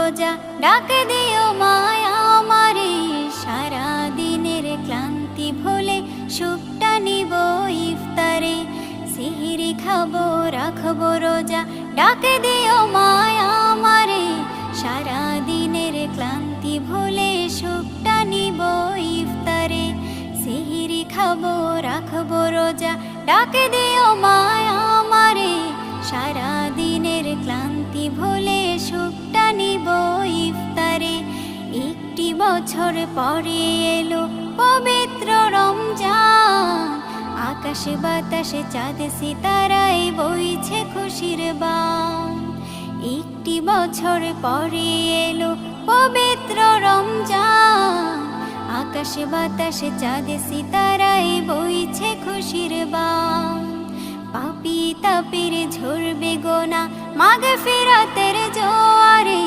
রোজা ডাকে দিও মায়া আমারে, সারা দিনের ক্লান্তি ভুলে সুখটা নিব ইফতারে। সিহরি খাবো রাখবো রোজা ডাকে দিও মায়া আমারে, সারা দিনের ক্লান্তি ভুলে সুখটা নিব ইফতারে। সিহরি খাবো রাখবো রোজা ডাকে দিও মায়া আমারে, সারা দিনের ক্লান্তি ভুলে সুখটা নিব ইফতারে। একটি বছর পরে এলো পবিত্র রমজান, আকাশে বাতাসে চাঁদ সিতারায় বইছে খুশির বান। একটি বছর পরে এলো পবিত্র রমজান, আকাশে বাতাসে চাঁদ সিতারায় বইছে খুশির বান। পাপী তাপীর ঝরবে গোনা মাগফিরাতের জোয়ারে,